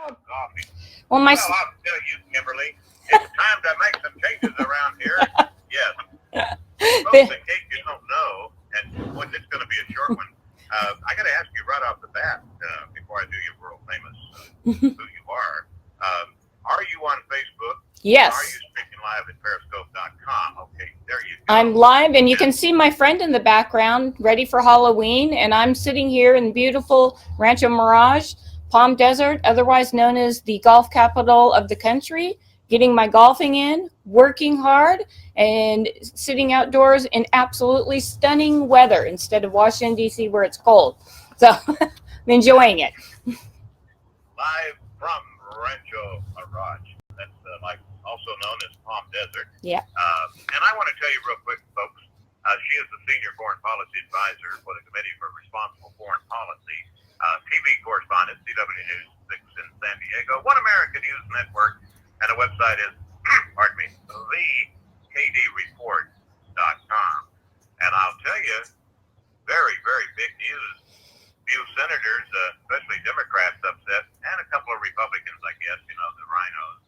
of coffee. Well, Well, I'll tell you, Kimberly, it's time to make some changes around here. Yes. Folks, in case you don't know, and boy, this is going to be a short one, I got to ask you right off the bat, before I do your world famous who you are you on Facebook? Yes. Are you streaming live at periscope.com? Okay, there you go. I'm live, and you can see my friend in the background, ready for Halloween, and I'm sitting here in beautiful Rancho Mirage, Palm Desert, otherwise known as the golf capital of the country, getting my golfing in, working hard, and sitting outdoors in absolutely stunning weather instead of Washington, D.C., where it's cold. So I'm enjoying it. Live from Rancho Mirage. That's also known as Palm Desert. Yeah. And I want to tell you real quick, folks, she is the Senior Foreign Policy Advisor for the Committee for Responsible Foreign Policy, TV correspondent, CW News 6 in San Diego, One American News Network, and the website is, pardon me, thekdreport.com. And I'll tell you, very, very big news. Few senators, especially Democrats, upset, and a couple of Republicans, I guess, the rhinos.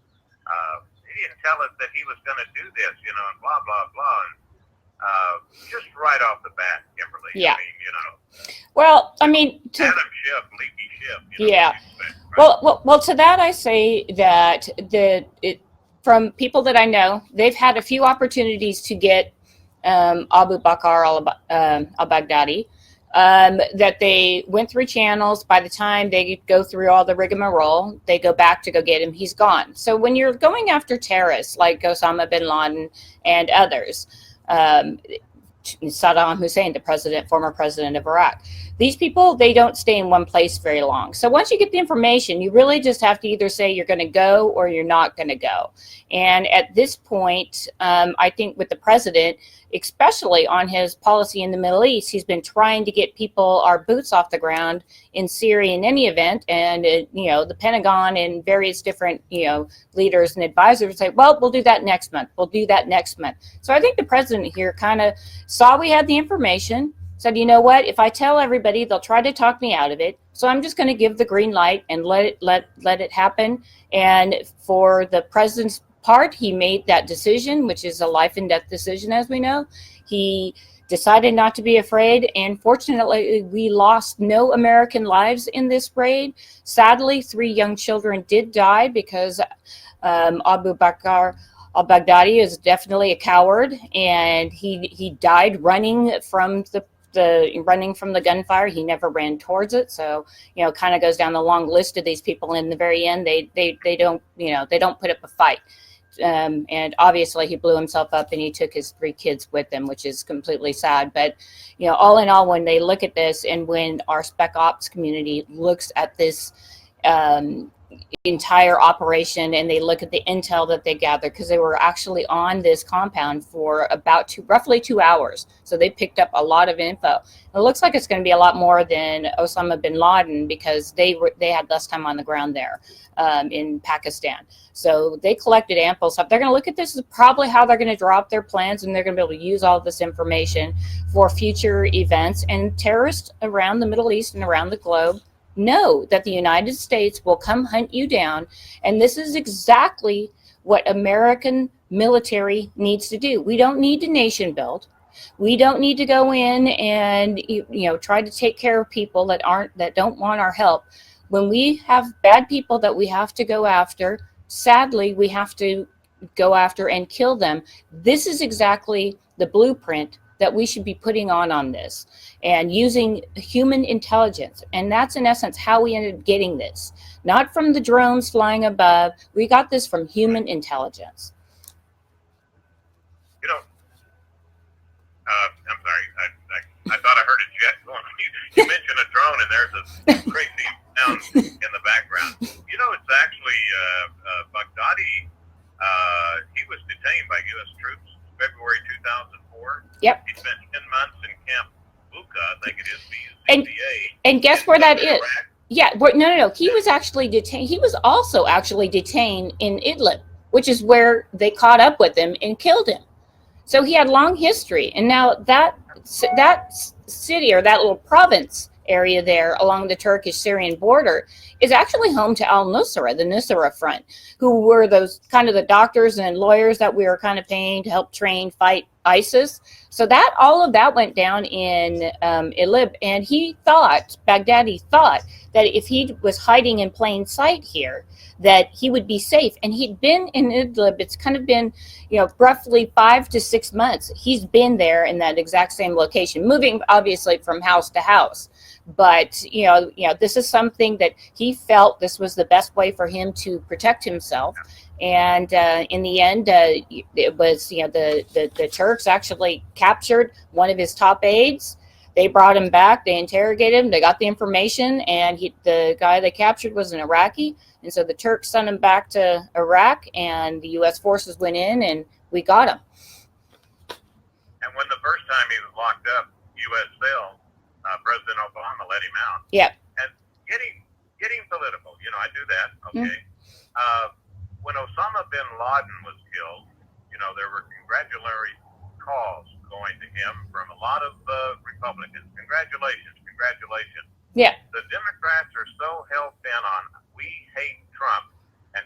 He didn't tell us that he was going to do this, and blah, blah, blah. And, just right off the bat, Kimberly. Yeah. I mean, Well, I mean, Adam Schiff, leaky Schiff. Yeah. Expect, right? Well, to that I say that from people that I know, they've had a few opportunities to get Abu Bakar al-Baghdadi, that they went through channels. By the time they go through all the rigmarole, they go back to go get him. He's gone. So when you're going after terrorists like Osama bin Laden and others, Saddam Hussein, the former president of Iraq, these people, they don't stay in one place very long. So once you get the information, you really just have to either say you're going to go or you're not going to go. And at this point, I think with the president, especially on his policy in the Middle East, he's been trying to get our boots off the ground in Syria in any event. And, the Pentagon and various different, leaders and advisors say, well, we'll do that next month. We'll do that next month. So I think the president here kind of saw we had the information, said, you know what, if I tell everybody, they'll try to talk me out of it. So I'm just going to give the green light and let it happen. And for the president's part, he made that decision, which is a life and death decision, as we know. He decided not to be afraid, and fortunately, we lost no American lives in this raid. Sadly, 3 young children did die because Abu Bakar al-Baghdadi is definitely a coward, and he died running from the gunfire. He never ran towards it. So, kind of goes down the long list of these people. In the very end, they don't put up a fight. And obviously he blew himself up and he took his 3 kids with him, which is completely sad. But, all in all, when they look at this and when our spec ops community looks at this entire operation and they look at the intel that they gathered, because they were actually on this compound for about roughly 2 hours. So they picked up a lot of info. It looks like it's going to be a lot more than Osama bin Laden, because they had less time on the ground there in Pakistan. So they collected ample stuff. They're going to look at this as probably how they're going to draw up their plans, and they're going to be able to use all of this information for future events. And terrorists around the Middle East and around the globe know that the United States will come hunt you down. And this is exactly what American military needs to do. We don't need to nation build. We don't need to go in and try to take care of people that don't want our help. When we have bad people that we have to go after, sadly, we have to go after and kill them. This is exactly the blueprint that we should be putting on this, and using human intelligence. And that's in essence how we ended up getting this. Not from the drones flying above. We got this from human intelligence. I'm sorry. I thought I heard a jet going on. You mentioned a drone, and there's a crazy sound in the background. It's actually Baghdadi. He was detained by U.S. troops February 2004. Yep. He spent 10 months in Camp Buka, I think it is, BCA. And guess where that is? Yeah, no. He was actually detained. He was also actually detained in Idlib, which is where they caught up with him and killed him. So he had long history. And now that city, or that little province, area there along the Turkish-Syrian border is actually home to al-Nusra, the Nusra Front, who were those kind of the doctors and lawyers that we were kind of paying to help train, fight ISIS. So that all of that went down in Idlib, and Baghdadi thought that if he was hiding in plain sight here, that he would be safe. And he'd been in Idlib. It's kind of been, roughly 5 to 6 months. He's been there in that exact same location, moving obviously from house to house. But, this is something that he felt this was the best way for him to protect himself. And in the end, it was, the Turks actually captured one of his top aides. They brought him back. They interrogated him. They got the information. And the guy they captured was an Iraqi. And so the Turks sent him back to Iraq. And the U.S. forces went in and we got him. And when the first time he was locked up, U.S. failed, President Obama let him out. Yep. And getting political, I do that, okay? Mm-hmm. When Osama bin Laden was killed, there were congratulatory calls going to him from a lot of Republicans. Congratulations. Yeah. The Democrats are so hell-bent on we hate Trump and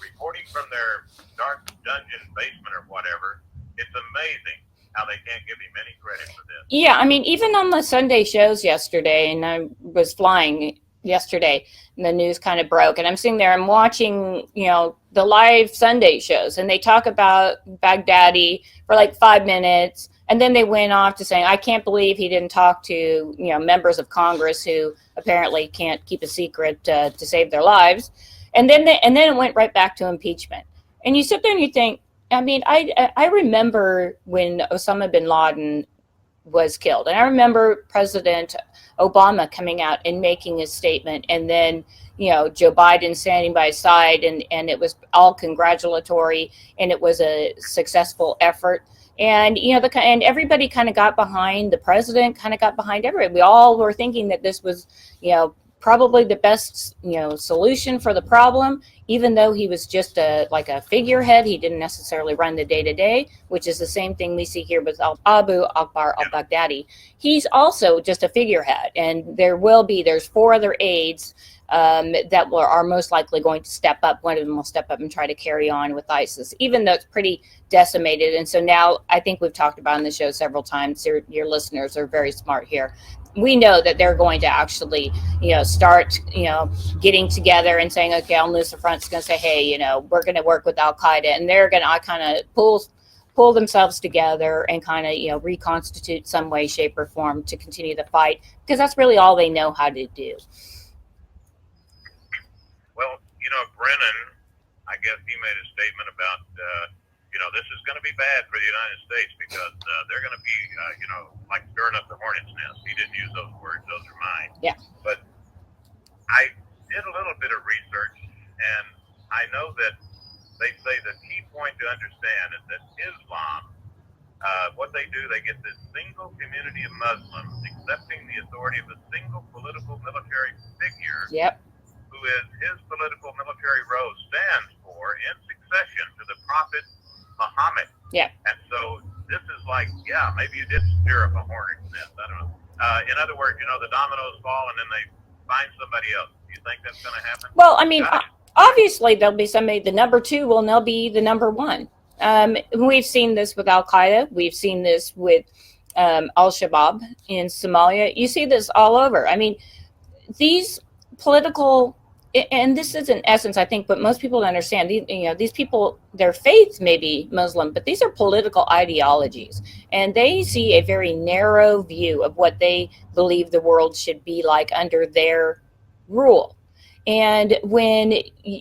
reporting from their dark dungeon basement or whatever, it's amazing how they can't give him any credit for this. Yeah, I mean, even on the Sunday shows yesterday, and I was flying yesterday, and the news kind of broke, and I'm sitting there, I'm watching, the live Sunday shows, and they talk about Baghdadi for like 5 minutes, and then they went off to saying, I can't believe he didn't talk to, members of Congress who apparently can't keep a secret to save their lives, and then it went right back to impeachment. And you sit there and you think, I mean, I remember when Osama bin Laden was killed, and I remember President Obama coming out and making his statement, and then Joe Biden standing by his side, and it was all congratulatory, and it was a successful effort, and and everybody kind of got behind the president, kind of got behind everybody. We all were thinking that this was probably the best solution for the problem, even though he was just like a figurehead. He didn't necessarily run the day-to-day, which is the same thing we see here with Abu Bakar al-Baghdadi. He's also just a figurehead, and there's 4 other aides that are most likely going to step up. One of them will step up and try to carry on with ISIS, even though it's pretty decimated. And so now, I think we've talked about on the show several times, your listeners are very smart here. We know that they're going to actually, start, getting together and saying, okay, al-Nusra Front's going to say, hey, we're going to work with al-Qaeda, and they're going to kind of pull themselves together and kind of, reconstitute some way, shape, or form to continue the fight, because that's really all they know how to do. Well, Brennan, I guess he made a statement about, this is going to be bad for the United States because they're going to be, like stirring up the hornet's nest. He didn't use those words. Those are mine. Yeah. But I did a little bit of research, and I know that they say the key point to understand is that Islam, what they do, they get this single community of Muslims accepting the authority of a single political military figure. Yep. Who is his political military role stands for in succession to the Prophet Muhammad. Yeah. And so this is like, maybe you did stir up a hornet's nest. I don't know. In other words, the dominoes fall and then they find somebody else. Do you think that's going to happen? Well, I mean, obviously there'll be somebody, the number 2 will now be the number 1. We've seen this with al-Qaeda. We've seen this with al-Shabaab in Somalia. You see this all over. I mean, these political, and this is in essence, I think, but most people don't understand. These people, their faith may be Muslim, but these are political ideologies, and they see a very narrow view of what they believe the world should be like under their rule. And when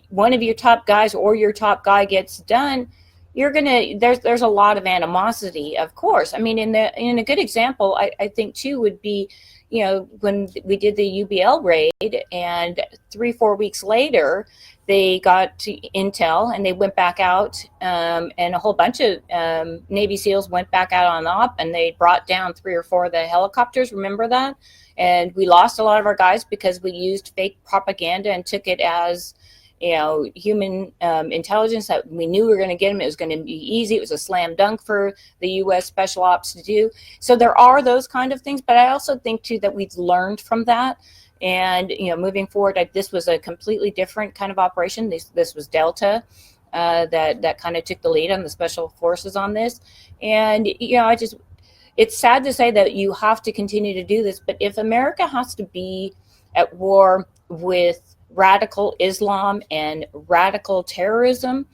one of your top guys or your top guy gets done, there's a lot of animosity, of course. I mean, in a good example, I think too would be, when we did the UBL raid, and 3-4 weeks later, they got to intel and they went back out, and a whole bunch of Navy SEALs went back out on the op, and they brought down 3 or 4 of the helicopters. Remember that? And we lost a lot of our guys because we used fake propaganda and took it as, human intelligence that we knew we were going to get them. It was going to be easy. It was a slam dunk for the U.S. Special Ops to do. So there are those kind of things, but I also think too that we've learned from that. And moving forward, this was a completely different kind of operation. This was Delta that kind of took the lead on the special forces on this. And it's sad to say that you have to continue to do this, but if America has to be at war with radical Islam and radical terrorism,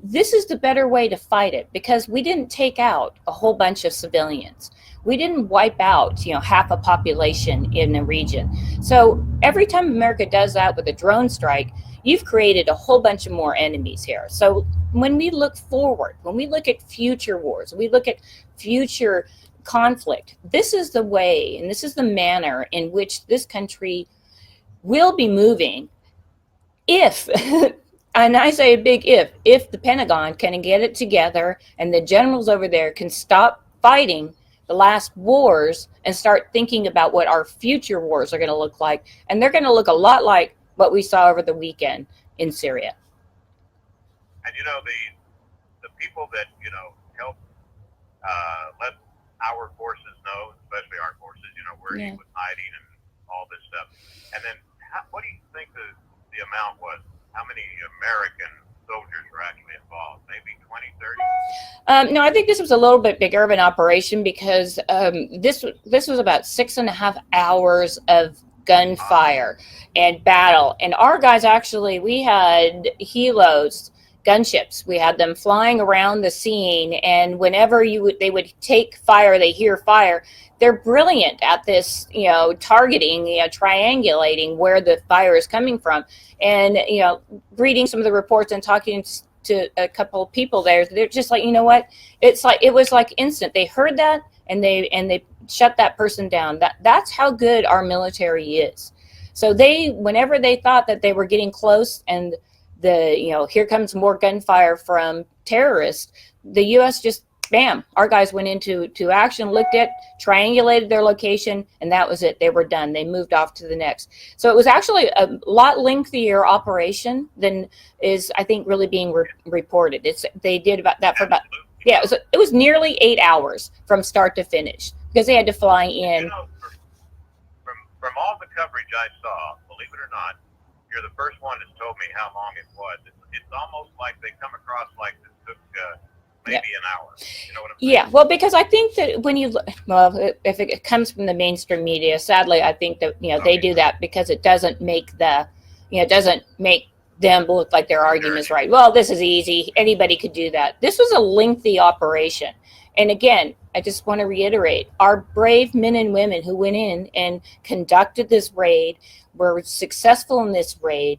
this is the better way to fight it, because we didn't take out a whole bunch of civilians. We didn't wipe out, half a population in a region. So every time America does that with a drone strike, you've created a whole bunch of more enemies here. So when we look forward, when we look at future wars, we look at future conflict, this is the way and this is the manner in which this country will be moving if, and I say a big if the Pentagon can get it together and the generals over there can stop fighting the last wars and start thinking about what our future wars are going to look like. And they're going to look a lot like what we saw over the weekend in Syria. And the people that help let our forces know, especially our forces, where he was hiding and all this stuff. And then, what do you think the amount was? How many American soldiers were actually involved? Maybe 20, 30? No, I think this was a little bit bigger of an operation, because this was about 6.5 hours of gunfire and battle. And our guys actually, we had helos, gunships. We had them flying around the scene, and whenever they would take fire, they hear fire. They're brilliant at this, targeting, triangulating where the fire is coming from. And, reading some of the reports and talking to a couple of people there, they're just like, what? It was like instant. They heard that and they shut that person down. That's how good our military is. So whenever they thought that they were getting close and here comes more gunfire from terrorists, the U.S. just, bam, our guys went into action, looked at, triangulated their location, and that was it. They were done. They moved off to the next. So it was actually a lot lengthier operation than is, I think, really being reported. They did about that for it was nearly 8 hours from start to finish, because they had to fly in. From all the coverage I saw, believe it or not, you're the first one that's told me how long it was. It's almost like they come across like this took maybe an hour. You know what I'm saying? Yeah, well, because I think that when if it comes from the mainstream media, sadly, I think that they do that because it doesn't make them look like their argument is right. Well, this is easy. Anybody could do that. This was a lengthy operation. And again, I just want to reiterate, our brave men and women who went in and conducted this raid, were successful in this raid,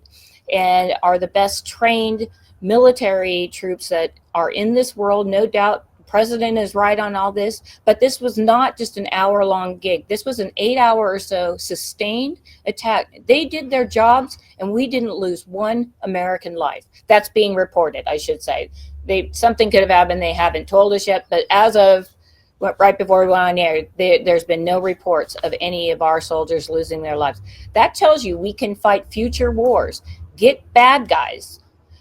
and are the best trained military troops that are in this world. No doubt the president is right on all this, but this was not just an hour-long gig. This was an 8-hour or so sustained attack. They did their jobs, and we didn't lose one American life. That's being reported, I should say. Something could have happened. They haven't told us yet, but as of right before we went on air, there's been no reports of any of our soldiers losing their lives. That tells you we can fight future wars, get bad guys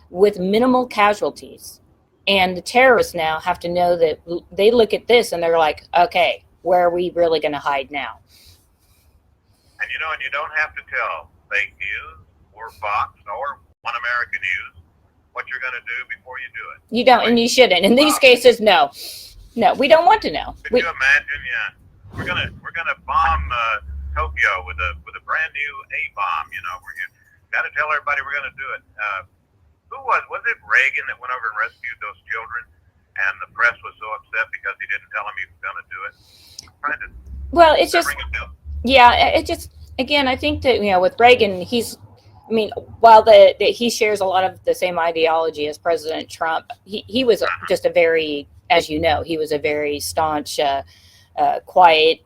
with minimal casualties. And the terrorists now have to know that they look at this and they're like, okay, where are we really going to hide now? And you don't have to tell fake news or Fox or One American News what you're going to do before you do it. You don't, and you shouldn't. In these cases, no. No, we don't want to know. Could you imagine? Yeah, we're gonna bomb Tokyo with a brand new A-bomb. We're got to tell everybody we're gonna do it. Who was it Reagan that went over and rescued those children, and the press was so upset because he didn't tell them he was gonna do it? Well, it's just, it just, again, I think that with Reagan, while he shares a lot of the same ideology as President Trump, he was just a very, as you know, he was a very staunch, quiet,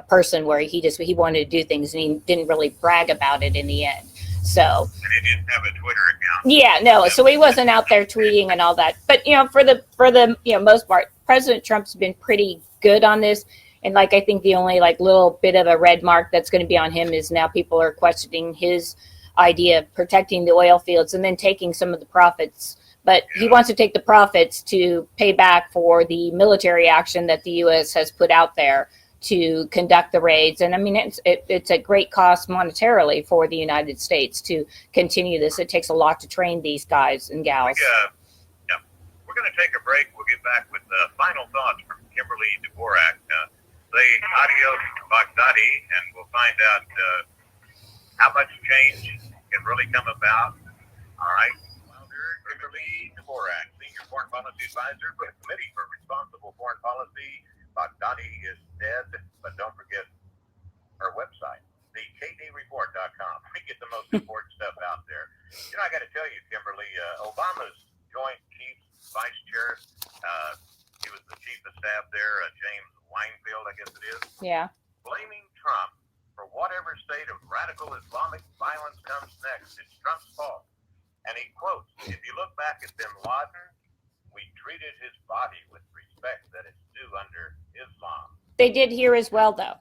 person where he wanted to do things and he didn't really brag about it in the end. So. And he didn't have a Twitter account. Yeah, no. So he wasn't out there tweeting and all that. But for the most part, President Trump's been pretty good on this. And I think the only little bit of a red mark that's going to be on him is now people are questioning his idea of protecting the oil fields and then taking some of the profits. But he wants to take the profits to pay back for the military action that the U.S. has put out there to conduct the raids. And I mean, it's a great cost monetarily for the United States to continue this. It takes a lot to train these guys and gals. We're going to take a break. We'll get back with final thoughts from Kimberly Dvorak. Say adios to Baghdadi, and we'll find out how much change can really come about. All right. Kimberly Dvorak, Senior Foreign Policy Advisor for the Committee for Responsible Foreign Policy. Baghdadi is dead, but don't forget her website, thekdreport.com. We get the most important stuff out there. You know, I got to tell you, Kimberly, Obama's Joint Chiefs Vice Chair, he was the Chief of Staff there, James Weinfeld, I guess it is. Yeah. Blaming Trump for whatever state of radical Islamic violence comes next. It's Trump's fault. And he quotes, if you look back at bin Laden, we treated his body with respect that is due under Islam. They did here as well, though.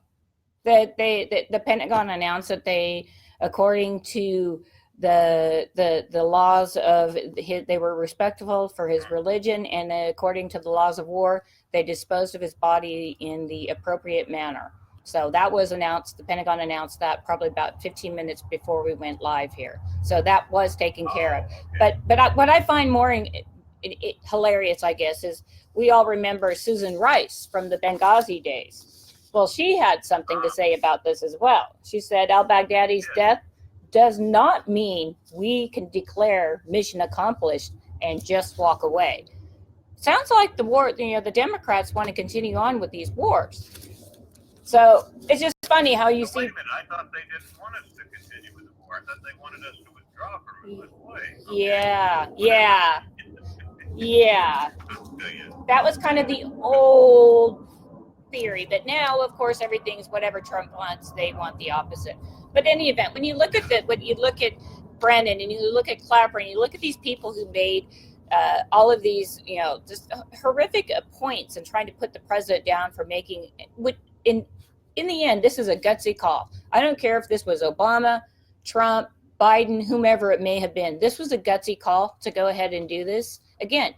The Pentagon announced that they, according to the laws of his, they were respectful for his religion, and according to the laws of war, they disposed of his body in the appropriate manner. So that was announced. The Pentagon announced that probably about 15 minutes before we went live here. So that was taken care of. Okay. But what I find more hilarious, I guess, is we all remember Susan Rice from the Benghazi days. Well, she had something to say about this as well. She said al-Baghdadi's death does not mean we can declare mission accomplished and just walk away. Sounds like the war, the Democrats want to continue on with these wars. So it's just funny how you see. Wait a minute, I thought they didn't want us to continue with the war. I thought they wanted us to withdraw from it. Okay. Yeah. That was kind of the old theory, but now, of course, everything's whatever Trump wants. They want the opposite. But in any event, when you look at Brennan and you look at Clapper and you look at these people who made all of these, just horrific points and trying to put the president down for making in the end, this is a gutsy call. I don't care if this was Obama, Trump, Biden, whomever it may have been. This was a gutsy call to go ahead and do this. Again,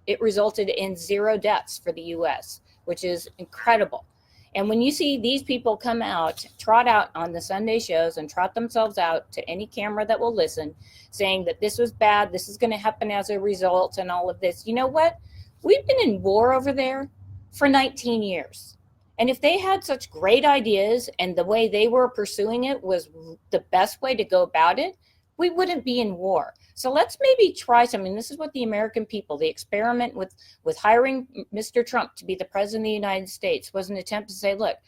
it resulted in 0 deaths for the U.S., which is incredible. And when you see these people come out, trot out on the Sunday shows and trot themselves out to any camera that will listen, saying that this was bad, this is going to happen as a result and all of this, you know what? We've been in war over there for 19 years. And if they had such great ideas and the way they were pursuing it was the best way to go about it, we wouldn't be in war. So let's maybe try something. This is what the American people, the experiment with hiring Mr. Trump to be the president of the United States was an attempt to say, look,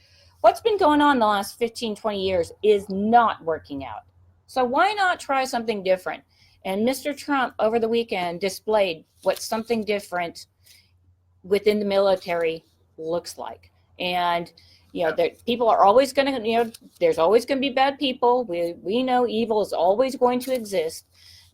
what's been going on the last 15, 20 years is not working out. So why not try something different? And Mr. Trump over the weekend displayed what something different within the military looks like. And people are always going to, there's always going to be bad people. We know evil is always going to exist.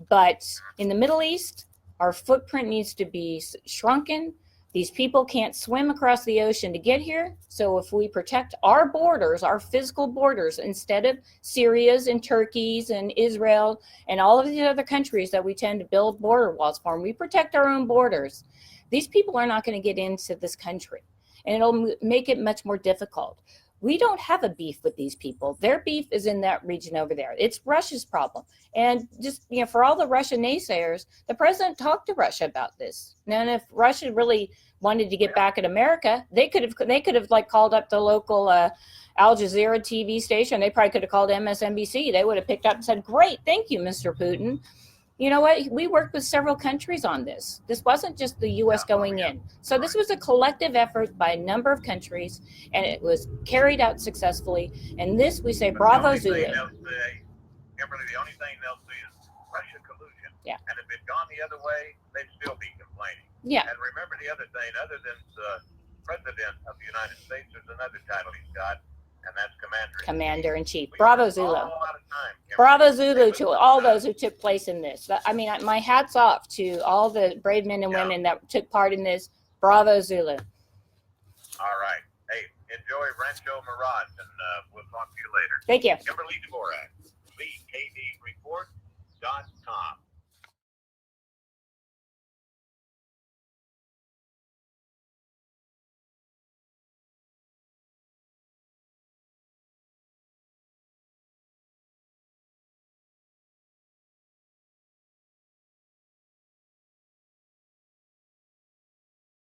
But in the Middle East, our footprint needs to be shrunken. These people can't swim across the ocean to get here. So if we protect our borders, our physical borders, instead of Syria's and Turkey's and Israel and all of these other countries that we tend to build border walls for, and we protect our own borders, these people are not going to get into this country. And it'll make it much more difficult. We don't have a beef with these people. Their beef is in that region over there. It's Russia's problem. And just, for all the Russian naysayers, the president talked to Russia about this. And if Russia really wanted to get back at America, they could have called up the local Al Jazeera TV station. They probably could have called MSNBC. They would have picked up and said, great, thank you, Mr. Putin. You know what? We worked with several countries on this. This wasn't just the U.S. going in. So this was a collective effort by a number of countries, and it was carried out successfully. And this, we say, bravo, Zulu. Kimberly, the only thing they'll see is Russia collusion. Yeah. And if it'd gone the other way, they'd still be complaining. Yeah. And remember the other thing, other than the President of the United States, there's another title he's got, and that's Commander-in-Chief. Bravo, Zulu. Bravo, Zulu to all those who took place in this. I mean, my hat's off to all the brave men and women that took part in this. Bravo, Zulu. All right. Hey, enjoy Rancho Mirage, and we'll talk to you later. Thank you. Kimberly Dvorak, WBKDreport.com.